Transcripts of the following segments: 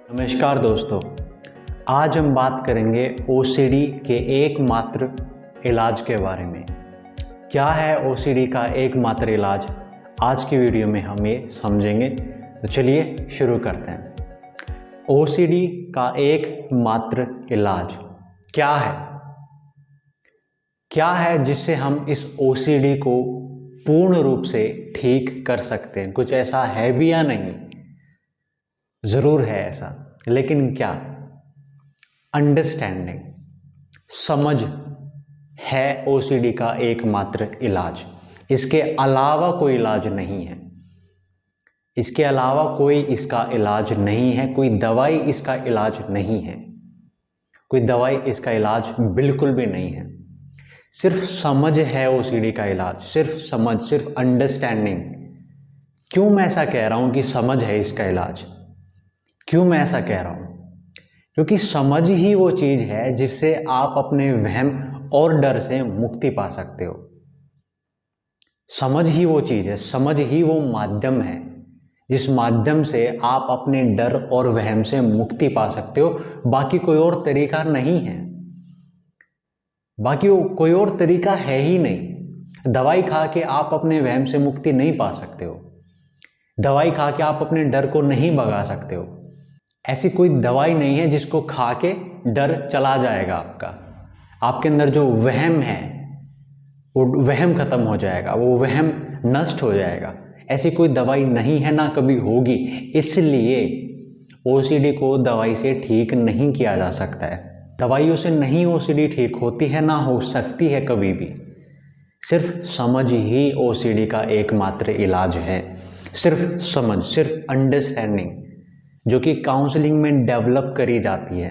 नमस्कार दोस्तों, आज हम बात करेंगे ओसीडी के एकमात्र इलाज के बारे में। क्या है ओसीडी का एकमात्र इलाज? आज की वीडियो में हम ये समझेंगे। तो चलिए शुरू करते हैं। ओसीडी का एकमात्र इलाज क्या है? क्या है जिससे हम इस ओसीडी को पूर्ण रूप से ठीक कर सकते हैं? कुछ ऐसा है भी या नहीं? ज़रूर है ऐसा, लेकिन क्या? अंडरस्टैंडिंग, समझ है ओसीडी का एकमात्र इलाज। इसके अलावा कोई इलाज नहीं है। इसके अलावा कोई इसका इलाज नहीं है। कोई दवाई इसका इलाज नहीं है। कोई दवाई इसका इलाज बिल्कुल भी नहीं है। सिर्फ समझ है ओसीडी का इलाज। सिर्फ समझ, सिर्फ अंडरस्टैंडिंग। क्यों मैं ऐसा कह रहा हूं कि समझ है इसका इलाज? क्यों मैं ऐसा कह रहा हूं? क्योंकि समझ ही वो चीज़ है जिससे आप अपने वहम और डर से मुक्ति पा सकते हो। समझ ही वो चीज़ है, समझ ही वो माध्यम है जिस माध्यम से आप अपने डर और वहम से मुक्ति पा सकते हो। बाकी कोई और तरीका नहीं है। बाकी कोई और तरीका है ही नहीं। दवाई खा के आप अपने वहम से मुक्ति नहीं पा सकते हो। दवाई खा के आप अपने डर को नहीं भगा सकते हो। ऐसी कोई दवाई नहीं है जिसको खा के डर चला जाएगा आपका। आपके अंदर जो वहम है वो वहम खत्म हो जाएगा, वो वहम नष्ट हो जाएगा। ऐसी कोई दवाई नहीं है, ना कभी होगी। इसलिए ओसीडी को दवाई से ठीक नहीं किया जा सकता है। दवाइयों से नहीं ओसीडी ठीक होती है, ना हो सकती है कभी भी। सिर्फ समझ ही ओसीडी का एकमात्र इलाज है। सिर्फ समझ, सिर्फ अंडरस्टैंडिंग, जो कि काउंसलिंग में डेवलप करी जाती है।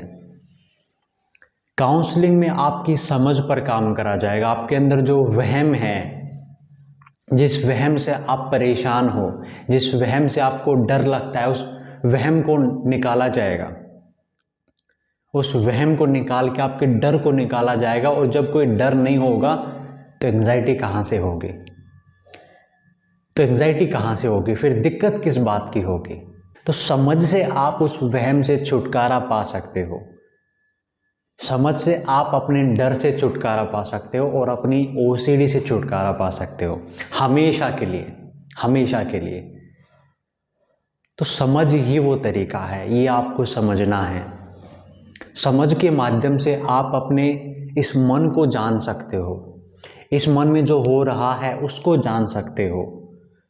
काउंसलिंग में आपकी समझ पर काम करा जाएगा। आपके अंदर जो वहम है, जिस वहम से आप परेशान हो, जिस वहम से आपको डर लगता है, उस वहम को निकाला जाएगा। उस वहम को निकाल के आपके डर को निकाला जाएगा। और जब कोई डर नहीं होगा तो एंग्जाइटी कहाँ से होगी? तो एंग्जाइटी कहाँ से होगी? फिर दिक्कत किस बात की होगी? तो समझ से आप उस वहम से छुटकारा पा सकते हो। समझ से आप अपने डर से छुटकारा पा सकते हो और अपनी ओसीडी से छुटकारा पा सकते हो, हमेशा के लिए, हमेशा के लिए। तो समझ ही वो तरीका है, ये आपको समझना है। समझ के माध्यम से आप अपने इस मन को जान सकते हो। इस मन में जो हो रहा है उसको जान सकते हो।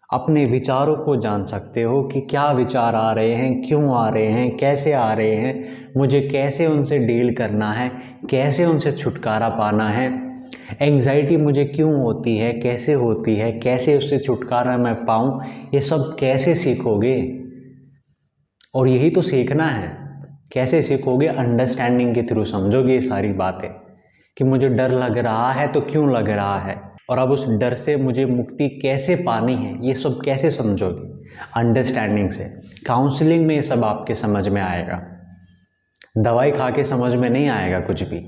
अपने विचारों को जान सकते हो कि क्या विचार आ रहे हैं, क्यों आ रहे हैं, कैसे आ रहे हैं, मुझे कैसे उनसे डील करना है, कैसे उनसे छुटकारा पाना है। एंग्जाइटी मुझे क्यों होती है, कैसे होती है, कैसे उससे छुटकारा मैं पाऊँ, ये सब कैसे सीखोगे? और यही तो सीखना है। कैसे सीखोगे? अंडरस्टैंडिंग के थ्रू समझोगे ये सारी बातें कि मुझे डर लग रहा है तो क्यों लग रहा है, और अब उस डर से मुझे मुक्ति कैसे पानी है, ये सब कैसे समझोगे? अंडरस्टैंडिंग से। काउंसलिंग में ये सब आपके समझ में आएगा। दवाई खा के समझ में नहीं आएगा कुछ भी।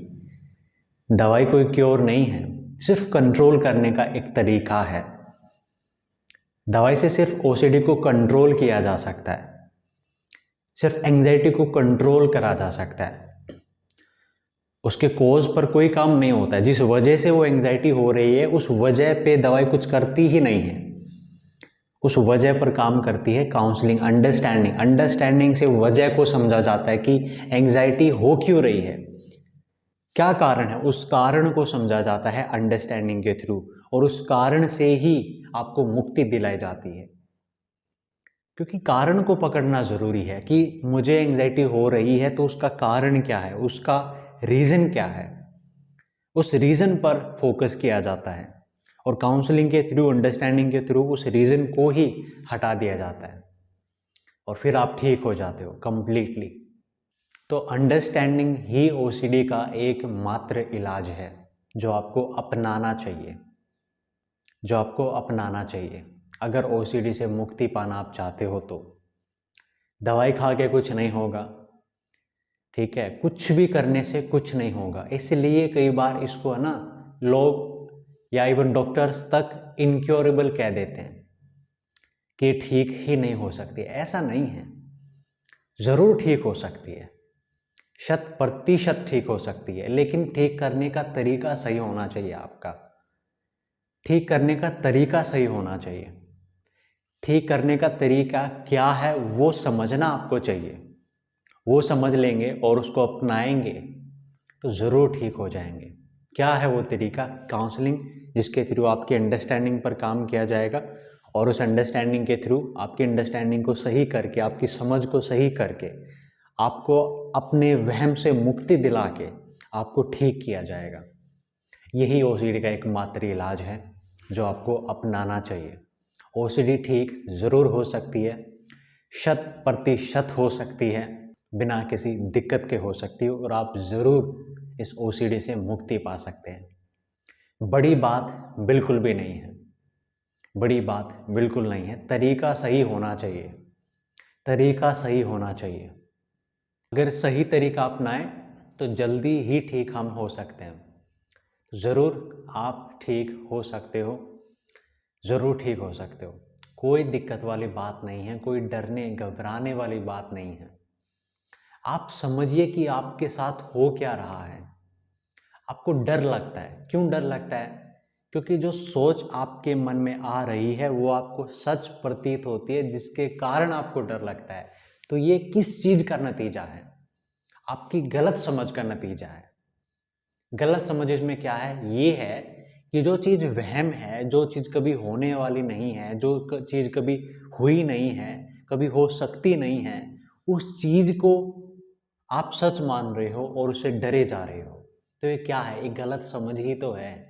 दवाई कोई क्योर नहीं है, सिर्फ कंट्रोल करने का एक तरीका है। दवाई से सिर्फ ओसीडी को कंट्रोल किया जा सकता है। सिर्फ एंग्जाइटी को कंट्रोल करा जा सकता है। उसके कोज पर कोई काम नहीं होता है। जिस वजह से वो एंग्जाइटी हो रही है उस वजह पे दवाई कुछ करती ही नहीं है। उस वजह पर काम करती है काउंसलिंग, अंडरस्टैंडिंग। अंडरस्टैंडिंग से वजह को समझा जाता है कि एंग्जाइटी हो क्यों रही है, क्या कारण है, उस कारण को समझा जाता है अंडरस्टैंडिंग के थ्रू। और उस कारण से ही आपको मुक्ति दिलाई जाती है। क्योंकि कारण को पकड़ना ज़रूरी है कि मुझे एंग्जाइटी हो रही है तो उसका कारण क्या है, उसका रीज़न क्या है। उस रीज़न पर फोकस किया जाता है और काउंसलिंग के थ्रू, अंडरस्टैंडिंग के थ्रू उस रीज़न को ही हटा दिया जाता है और फिर आप ठीक हो जाते हो कंप्लीटली। तो अंडरस्टैंडिंग ही ओसीडी का एकमात्र इलाज है जो आपको अपनाना चाहिए, जो आपको अपनाना चाहिए अगर ओसीडी से मुक्ति पाना आप चाहते हो तो। दवाई खा के कुछ नहीं होगा, ठीक है? कुछ भी करने से कुछ नहीं होगा। इसलिए कई बार इसको है ना, लोग या इवन डॉक्टर्स तक इनक्योरेबल कह देते हैं कि ठीक ही नहीं हो सकती। ऐसा नहीं है। ज़रूर ठीक हो सकती है, 100% ठीक हो सकती है, लेकिन ठीक करने का तरीका सही होना चाहिए आपका। ठीक करने का तरीका सही होना चाहिए। ठीक करने का तरीका क्या है वो समझना आपको चाहिए। वो समझ लेंगे और उसको अपनाएंगे तो ज़रूर ठीक हो जाएंगे। क्या है वो तरीका? काउंसलिंग, जिसके थ्रू आपकी अंडरस्टैंडिंग पर काम किया जाएगा और उस अंडरस्टैंडिंग के थ्रू आपकी अंडरस्टैंडिंग को सही करके, आपकी समझ को सही करके, आपको अपने वहम से मुक्ति दिला के आपको ठीक किया जाएगा। यही ओसीडी का एकमात्र इलाज है जो आपको अपनाना चाहिए। ओसीडी ठीक ज़रूर हो सकती है, 100% हो सकती है, बिना किसी दिक्कत के हो सकती है और आप ज़रूर इस ओसीडी से मुक्ति पा सकते हैं। बड़ी बात बिल्कुल भी नहीं है, बड़ी बात बिल्कुल नहीं है। तरीका सही होना चाहिए, तरीका सही होना चाहिए। अगर सही तरीका अपनाएं तो जल्दी ही ठीक हम हो सकते हैं। तो ज़रूर आप ठीक हो सकते हो, ज़रूर ठीक हो सकते हो। कोई दिक्कत वाली बात नहीं है, कोई डरने घबराने वाली बात नहीं है। आप समझिए कि आपके साथ हो क्या रहा है। आपको डर लगता है, क्यों डर लगता है? क्योंकि जो सोच आपके मन में आ रही है वो आपको सच प्रतीत होती है, जिसके कारण आपको डर लगता है। तो ये किस चीज़ का नतीजा है? आपकी गलत समझ का नतीजा है। गलत समझ इसमें क्या है? ये है कि जो चीज़ वहम है, जो चीज़ कभी होने वाली नहीं है, जो चीज़ कभी हुई नहीं है, कभी हो सकती नहीं है, उस चीज़ को आप सच मान रहे हो और उससे डरे जा रहे हो। तो ये क्या है? एक गलत समझ ही तो है।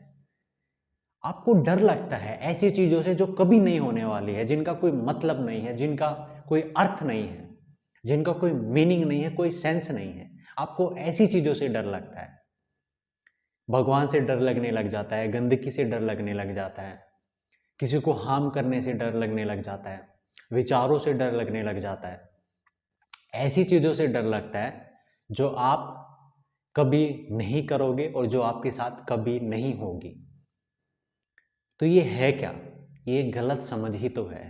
आपको डर लगता है ऐसी चीज़ों से जो कभी नहीं होने वाली है, जिनका कोई मतलब नहीं है, जिनका कोई अर्थ नहीं है, जिनका कोई मीनिंग नहीं है, कोई सेंस नहीं है। आपको ऐसी चीज़ों से डर लगता है। भगवान से डर लगने लग जाता है, गंदगी से डर लगने लग जाता है, किसी को हार्म करने से डर लगने लग जाता है, विचारों से डर लगने लग जाता है। ऐसी चीज़ों से डर लगता है जो आप कभी नहीं करोगे और जो आपके साथ कभी नहीं होगी। तो ये है क्या? ये गलत समझ ही तो है।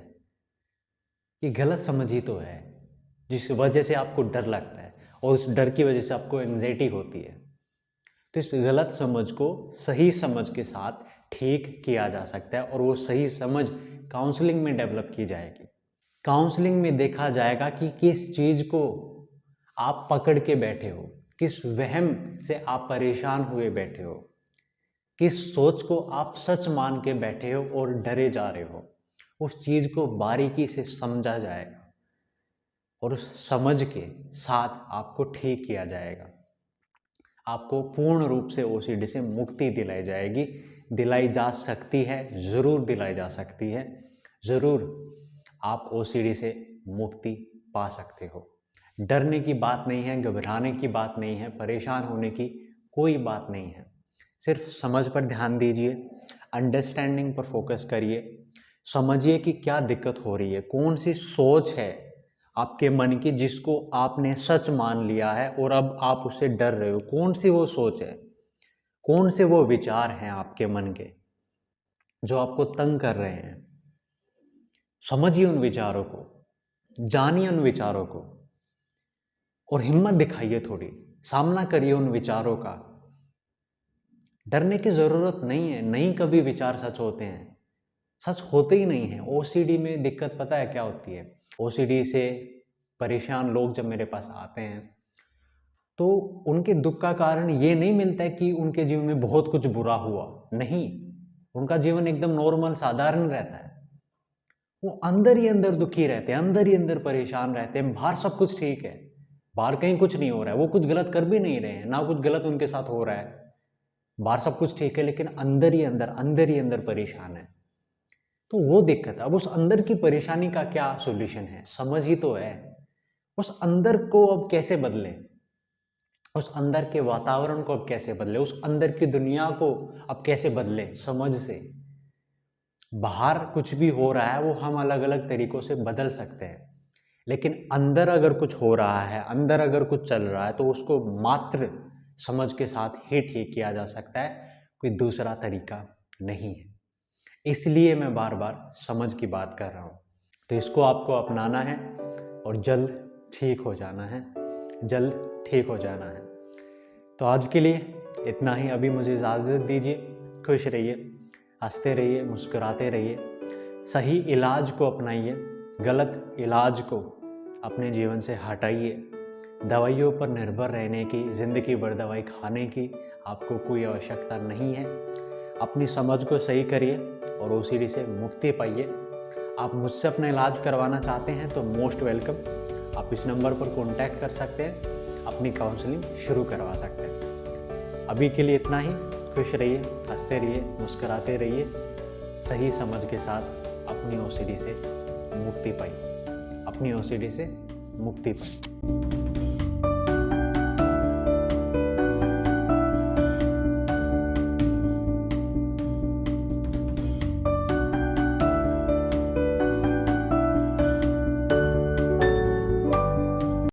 ये गलत समझ ही तो है जिस वजह से आपको डर लगता है और उस डर की वजह से आपको एंग्जाइटी होती है। तो इस गलत समझ को सही समझ के साथ ठीक किया जा सकता है और वो सही समझ काउंसलिंग में डेवलप की जाएगी। काउंसलिंग में देखा जाएगा कि किस चीज़ को आप पकड़ के बैठे हो, किस वहम से आप परेशान हुए बैठे हो, किस सोच को आप सच मान के बैठे हो और डरे जा रहे हो। उस चीज़ को बारीकी से समझा जाएगा और उस समझ के साथ आपको ठीक किया जाएगा। आपको पूर्ण रूप से ओसीडी से मुक्ति दिलाई जाएगी, दिलाई जा सकती है, ज़रूर दिलाई जा सकती है, ज़रूर आप ओसीडी से मुक्ति पा सकते हो। डरने की बात नहीं है, घबराने की बात नहीं है, परेशान होने की कोई बात नहीं है। सिर्फ समझ पर ध्यान दीजिए, अंडरस्टैंडिंग पर फोकस करिए, समझिए कि क्या दिक्कत हो रही है, कौन सी सोच है आपके मन की जिसको आपने सच मान लिया है और अब आप उससे डर रहे हो। कौन सी वो सोच है, कौन से वो विचार हैं आपके मन के जो आपको तंग कर रहे हैं। समझिए उन विचारों को, जानिए उन विचारों को और हिम्मत दिखाइए, थोड़ी सामना करिए उन विचारों का। डरने की ज़रूरत नहीं है, नहीं कभी विचार सच होते हैं, सच होते ही नहीं हैं। ओसीडी में दिक्कत पता है क्या होती है? ओसीडी से परेशान लोग जब मेरे पास आते हैं तो उनके दुख का कारण ये नहीं मिलता है कि उनके जीवन में बहुत कुछ बुरा हुआ, नहीं, उनका जीवन एकदम नॉर्मल साधारण रहता है। वो अंदर ही अंदर दुखी रहते हैं, अंदर ही अंदर परेशान रहते हैं। बाहर सब कुछ ठीक है, बाहर कहीं कुछ नहीं हो रहा है, वो कुछ गलत कर भी नहीं रहे हैं, ना कुछ गलत उनके साथ हो रहा है, बाहर सब कुछ ठीक है, लेकिन अंदर ही अंदर, अंदर ही अंदर परेशान है। तो वो दिक्कत है। अब उस अंदर की परेशानी का क्या सॉल्यूशन है? समझ ही तो है। उस अंदर को अब कैसे बदलें, उस अंदर के वातावरण को अब कैसे बदले, उस अंदर की दुनिया को अब कैसे बदले? समझ से। बाहर कुछ भी हो रहा है वो हम अलग अलग तरीकों से बदल सकते हैं, लेकिन अंदर अगर कुछ हो रहा है, अंदर अगर कुछ चल रहा है तो उसको मात्र समझ के साथ ही ठीक किया जा सकता है, कोई दूसरा तरीका नहीं है। इसलिए मैं बार बार समझ की बात कर रहा हूँ। तो इसको आपको अपनाना है और जल्द ठीक हो जाना है, जल्द ठीक हो जाना है। तो आज के लिए इतना ही। अभी मुझे इजाज़त दीजिए। खुश रहिए, हंसते रहिए, मुस्कुराते रहिए, सही इलाज को अपनाइए, गलत इलाज को अपने जीवन से हटाइए। दवाइयों पर निर्भर रहने की, ज़िंदगी भर दवाई खाने की आपको कोई आवश्यकता नहीं है। अपनी समझ को सही करिए और ओसीडी से मुक्ति पाइए। आप मुझसे अपना इलाज करवाना चाहते हैं तो मोस्ट वेलकम। आप इस नंबर पर कॉन्टैक्ट कर सकते हैं, अपनी काउंसलिंग शुरू करवा सकते हैं। अभी के लिए इतना ही। खुश रहिए, हंसते रहिए, मुस्कुराते रहिए, सही समझ के साथ अपनी ओसीडी से मुक्ति पाइए, अपनी ओसीडी से मुक्ति पाइए।